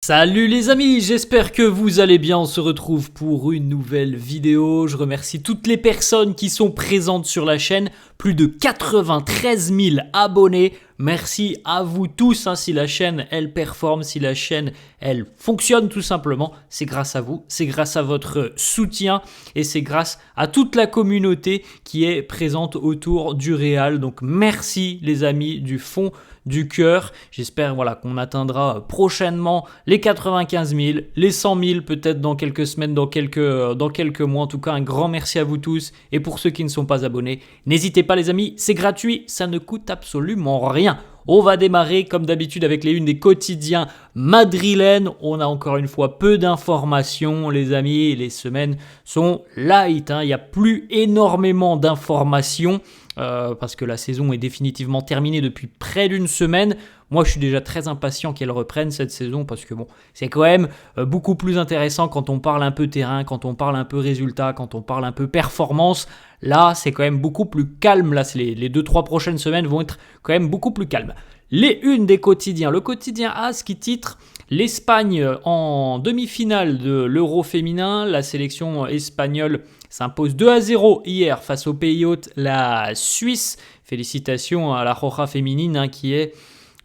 Salut les amis, j'espère que vous allez bien, on se retrouve pour une nouvelle vidéo. Je remercie toutes les personnes qui sont présentes sur la chaîne, plus de 93 000 abonnés. Merci à vous tous, si la chaîne elle performe, si la chaîne elle fonctionne tout simplement, c'est grâce à vous, c'est grâce à votre soutien et c'est grâce à toute la communauté qui est présente autour du Real. Donc merci les amis du fond du cœur. J'espère qu'on atteindra prochainement les 95 000, les 100 000 peut-être dans quelques semaines, dans quelques mois. En tout cas, un grand merci à vous tous. Et pour ceux qui ne sont pas abonnés, n'hésitez pas les amis, c'est gratuit, ça ne coûte absolument rien. On va démarrer comme d'habitude avec les unes des quotidiens madrilènes. On a encore une fois peu d'informations les amis, les semaines sont light. Il n'y a plus énormément d'informations. Parce que la saison est définitivement terminée depuis près d'une semaine. Moi, je suis déjà très impatient qu'elle reprenne cette saison parce que c'est quand même beaucoup plus intéressant quand on parle un peu terrain, quand on parle un peu résultat, quand on parle un peu performance. Là, c'est quand même beaucoup plus calme. Là, les 2-3 prochaines semaines vont être quand même beaucoup plus calmes. Les unes des quotidiens. Le quotidien AS qui titre l'Espagne en demi-finale de l'Euro féminin. La sélection espagnole s'impose 2-0 hier face au pays hôte, la Suisse. Félicitations à la Roja féminine qui est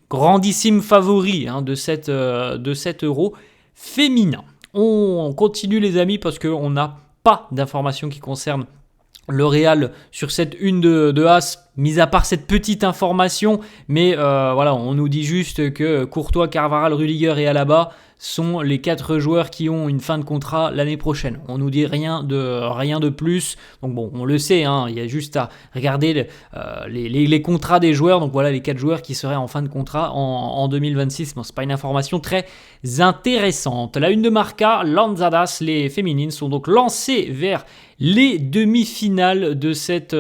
grandissime favori de cet Euro féminin. On continue les amis parce qu'on n'a pas d'informations qui concernent le Real sur cette une de AS, mis à part cette petite information, mais on nous dit juste que Courtois, Carvajal, Rudiger et Alaba sont les 4 joueurs qui ont une fin de contrat l'année prochaine. On nous dit rien de plus. Donc on le sait, il y a juste à regarder les contrats des joueurs. Donc voilà les 4 joueurs qui seraient en fin de contrat en 2026. Bon, c'est pas une information très intéressante. La une de Marca, Lanzadas, les féminines sont donc lancées vers les demi-finales de cet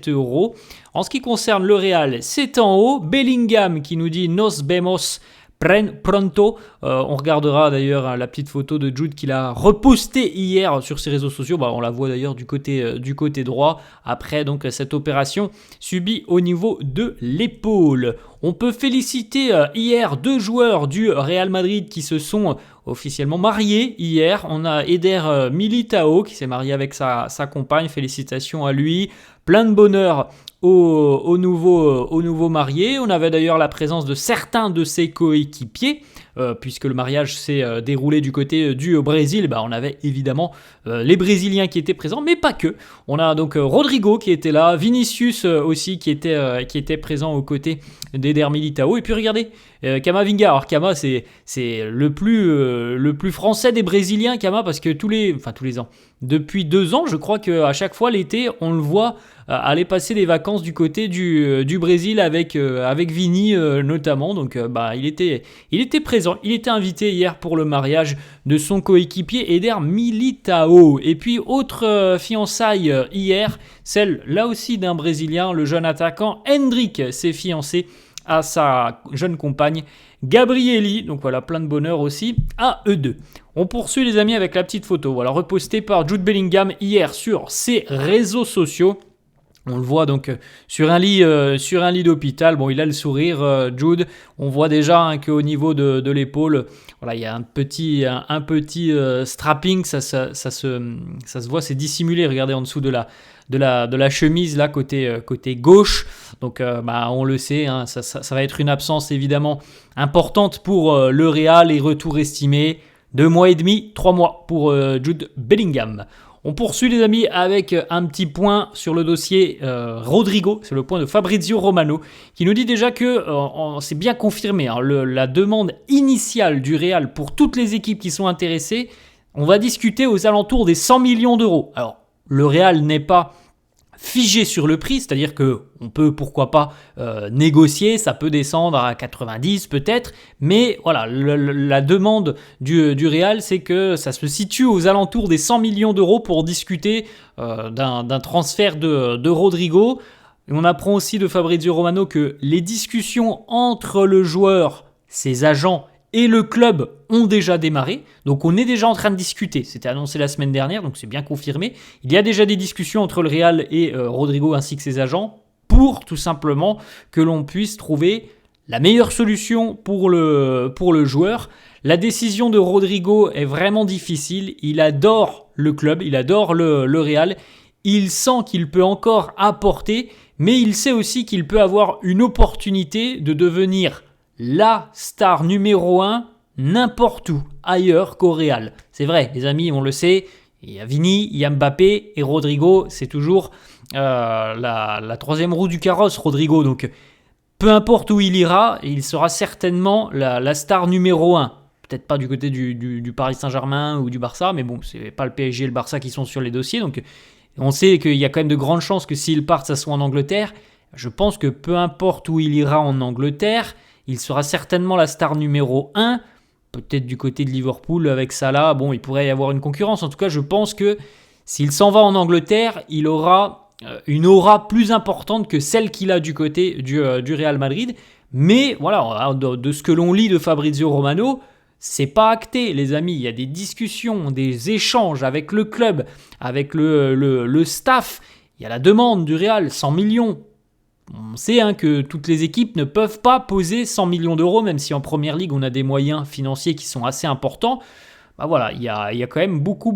Euro. En ce qui concerne le Real, c'est en haut. Bellingham qui nous dit « Nos vemos pronto ». On regardera d'ailleurs la petite photo de Jude qu'il a repostée hier sur ses réseaux sociaux. On la voit d'ailleurs du côté droit. Après donc cette opération subie au niveau de l'épaule. On peut féliciter hier 2 joueurs du Real Madrid qui se sont officiellement mariés hier. On a Eder Militao qui s'est marié avec sa compagne. Félicitations à lui. Plein de bonheur au nouveau marié. On avait d'ailleurs la présence de certains de ses coéquipiers. Puisque le mariage s'est déroulé du côté du Brésil, on avait évidemment les Brésiliens qui étaient présents, mais pas que. On a donc Rodrigo qui était là, Vinicius aussi qui était présent aux côtés d'Eder Militao. Et puis regardez, Camavinga. Alors Cama, c'est le plus français des Brésiliens, Cama, parce que tous les ans, depuis 2 ans, je crois qu'à chaque fois l'été, on le voit aller passer des vacances du côté du Brésil avec Vini notamment. Donc il était présent, il était invité hier pour le mariage de son coéquipier Eder Militao. Et puis autre fiançailles hier, celle là aussi d'un Brésilien, le jeune attaquant Hendrick s'est fiancé à sa jeune compagne Gabrieli. Donc voilà, plein de bonheur aussi à eux deux. On poursuit les amis avec la petite photo, repostée par Jude Bellingham hier sur ses réseaux sociaux. On le voit donc sur un lit d'hôpital. Il a le sourire, Jude. On voit déjà qu'au niveau de l'épaule, il y a un petit strapping. Ça se voit, c'est dissimulé. Regardez en dessous de la chemise là côté gauche. Donc on le sait, ça va être une absence évidemment importante pour le Real. Les retours estimés 2 mois et demi, 3 mois pour Jude Bellingham. On poursuit les amis avec un petit point sur le dossier Rodrigo, c'est le point de Fabrizio Romano, qui nous dit déjà que c'est bien confirmé, la demande initiale du Real pour toutes les équipes qui sont intéressées, on va discuter aux alentours des 100 millions d'euros. Alors, le Real n'est pas figé sur le prix, c'est-à-dire qu'on peut pourquoi pas négocier, ça peut descendre à 90 peut-être, mais la demande du Real, c'est que ça se situe aux alentours des 100 millions d'euros pour discuter d'un transfert de Rodrigo. Et on apprend aussi de Fabrizio Romano que les discussions entre le joueur, ses agents et le club ont déjà démarré. Donc on est déjà en train de discuter. C'était annoncé la semaine dernière, donc c'est bien confirmé. Il y a déjà des discussions entre le Real et Rodrigo ainsi que ses agents pour tout simplement que l'on puisse trouver la meilleure solution pour le joueur. La décision de Rodrigo est vraiment difficile. Il adore le club, il adore le Real. Il sent qu'il peut encore apporter, mais il sait aussi qu'il peut avoir une opportunité de devenir la star numéro 1 n'importe où ailleurs qu'au Real. C'est vrai, les amis, on le sait. Il y a Vini, il y a Mbappé et Rodrigo, c'est toujours la troisième roue du carrosse, Rodrigo. Donc, peu importe où il ira, il sera certainement la star numéro 1. Peut-être pas du côté du Paris Saint-Germain ou du Barça, mais bon, c'est pas le PSG et le Barça qui sont sur les dossiers. Donc, on sait qu'il y a quand même de grandes chances que s'il part, ça soit en Angleterre. Je pense que peu importe où il ira en Angleterre, il sera certainement la star numéro 1. Peut-être du côté de Liverpool avec Salah, bon, il pourrait y avoir une concurrence. En tout cas, je pense que s'il s'en va en Angleterre, il aura une aura plus importante que celle qu'il a du côté du Real Madrid. Mais voilà, de ce que l'on lit de Fabrizio Romano, c'est pas acté, les amis. Il y a des discussions, des échanges avec le club, avec le staff. Il y a la demande du Real, 100 millions. On sait que toutes les équipes ne peuvent pas poser 100 millions d'euros, même si en Première Ligue, on a des moyens financiers qui sont assez importants. Bah voilà, il y a quand même beaucoup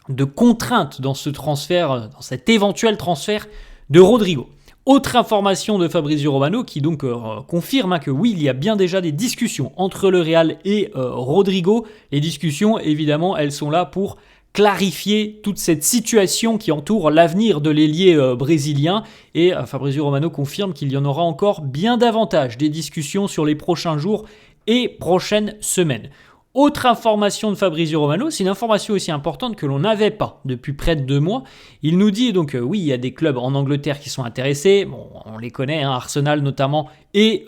de contraintes dans ce transfert, dans cet éventuel transfert de Rodrigo. Autre information de Fabrizio Romano qui donc confirme que oui, il y a bien déjà des discussions entre le Real et Rodrigo. Les discussions, évidemment, elles sont là pour clarifier toute cette situation qui entoure l'avenir de l'ailier brésilien. Et Fabrizio Romano confirme qu'il y en aura encore bien davantage des discussions sur les prochains jours et prochaines semaines. Autre information de Fabrizio Romano, c'est une information aussi importante que l'on n'avait pas depuis près de 2 mois. Il nous dit donc oui, il y a des clubs en Angleterre qui sont intéressés, bon, on les connaît, Arsenal notamment, et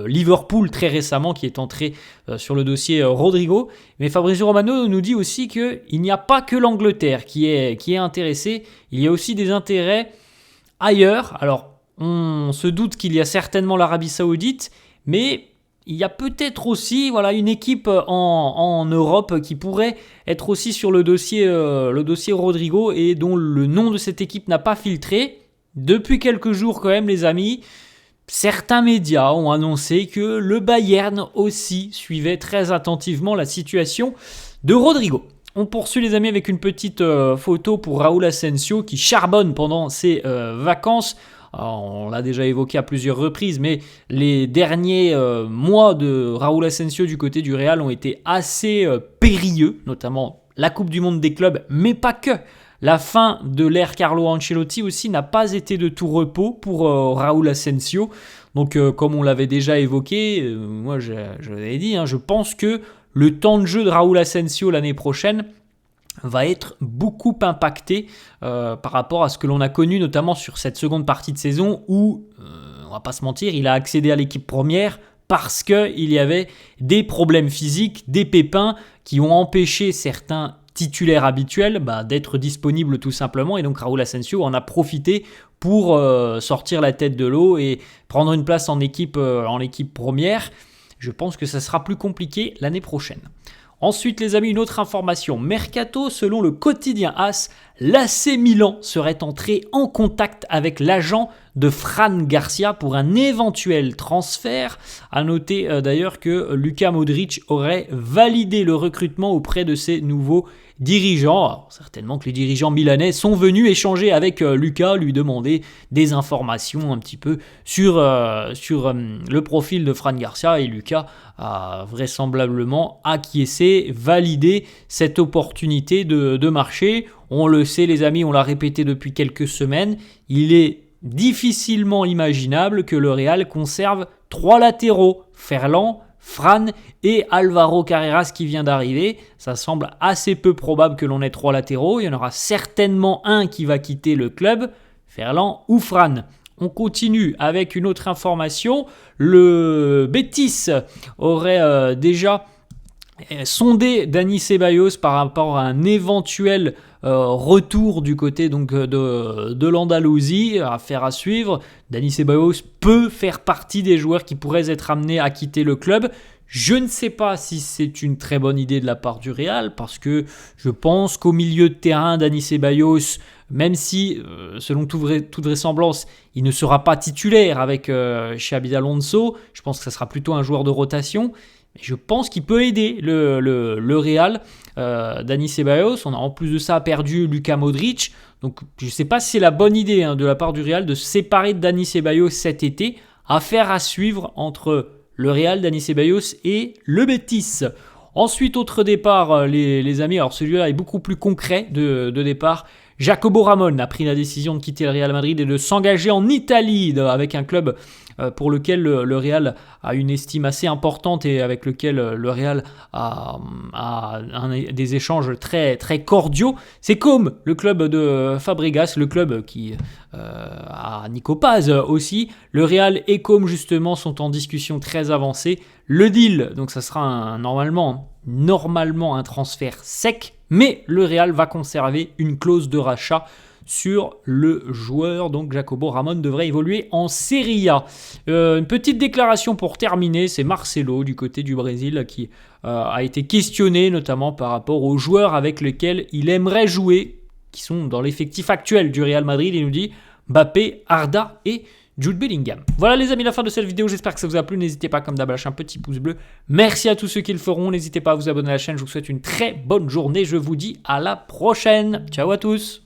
Liverpool très récemment qui est entré sur le dossier Rodrigo. Mais Fabrizio Romano nous dit aussi qu'il n'y a pas que l'Angleterre qui est intéressée, il y a aussi des intérêts ailleurs. Alors, on se doute qu'il y a certainement l'Arabie Saoudite, mais il y a peut-être aussi une équipe en Europe qui pourrait être aussi sur le dossier Rodrigo et dont le nom de cette équipe n'a pas filtré. Depuis quelques jours quand même, les amis, certains médias ont annoncé que le Bayern aussi suivait très attentivement la situation de Rodrigo. On poursuit les amis avec une petite photo pour Raúl Asensio qui charbonne pendant ses vacances. Alors, on l'a déjà évoqué à plusieurs reprises, mais les derniers mois de Raúl Asensio du côté du Real ont été assez périlleux, notamment la Coupe du Monde des clubs, mais pas que. La fin de l'ère Carlo Ancelotti aussi n'a pas été de tout repos pour Raúl Asensio. Donc, comme on l'avait déjà évoqué, moi je l'avais dit, je pense que le temps de jeu de Raúl Asensio l'année prochaine va être beaucoup impacté par rapport à ce que l'on a connu, notamment sur cette seconde partie de saison où, on va pas se mentir, il a accédé à l'équipe première parce qu'il y avait des problèmes physiques, des pépins qui ont empêché certains titulaires habituels d'être disponibles tout simplement. Et donc Raúl Asensio en a profité pour sortir la tête de l'eau et prendre une place en équipe première. Je pense que ça sera plus compliqué l'année prochaine. Ensuite, les amis, une autre information. Mercato, selon le quotidien AS, l'AC Milan serait entré en contact avec l'agent de Fran Garcia pour un éventuel transfert. À noter d'ailleurs que Luka Modric aurait validé le recrutement auprès de ses nouveaux dirigeants. Alors, certainement que les dirigeants milanais sont venus échanger avec Luka, lui demander des informations un petit peu sur le profil de Fran Garcia, et Luka a vraisemblablement acquiescé, validé cette opportunité de marché. On le sait les amis, on l'a répété depuis quelques semaines, il est difficilement imaginable que le Real conserve 3 latéraux, Ferland, Fran et Alvaro Carreras qui vient d'arriver. Ça semble assez peu probable que l'on ait 3 latéraux. Il y en aura certainement un qui va quitter le club, Ferland ou Fran. On continue avec une autre information. Le Betis aurait déjà sondé Dani Ceballos par rapport à un éventuel retour du côté donc de l'Andalousie, affaire à suivre. Dani Ceballos peut faire partie des joueurs qui pourraient être amenés à quitter le club. Je ne sais pas si c'est une très bonne idée de la part du Real parce que je pense qu'au milieu de terrain, Dani Ceballos, même si, selon toute vraisemblance, il ne sera pas titulaire avec Xabi Alonso, je pense que ça sera plutôt un joueur de rotation. Mais je pense qu'il peut aider le Real. Dani Ceballos, on a en plus de ça perdu Luka Modric. Donc je ne sais pas si c'est la bonne idée de la part du Real de se séparer de Dani Ceballos cet été. Affaire à suivre entre le Real, Dani Ceballos et le Betis. Ensuite, autre départ, les amis. Alors celui-là est beaucoup plus concret de départ. Jacobo Ramon a pris la décision de quitter le Real Madrid et de s'engager en Italie avec un club pour lequel le Real a une estime assez importante et avec lequel le Real a des échanges très, très cordiaux. C'est comme le club de Fabregas, le club qui a Nico Paz aussi. Le Real et Com justement sont en discussion très avancée. Le deal, donc ça sera normalement un transfert sec, mais le Real va conserver une clause de rachat sur le joueur. Donc Jacobo Ramon devrait évoluer en Serie A. Une petite déclaration pour terminer, c'est Marcelo du côté du Brésil qui a été questionné notamment par rapport aux joueurs avec lesquels il aimerait jouer, qui sont dans l'effectif actuel du Real Madrid. Il nous dit Mbappé, Arda et Jude Bellingham. Voilà les amis, la fin de cette vidéo, j'espère que ça vous a plu. N'hésitez pas comme d'hab à lâcher un petit pouce bleu. Merci à tous ceux qui le feront, n'hésitez pas à vous abonner à la chaîne. Je vous souhaite une très bonne journée, je vous dis à la prochaine. Ciao à tous.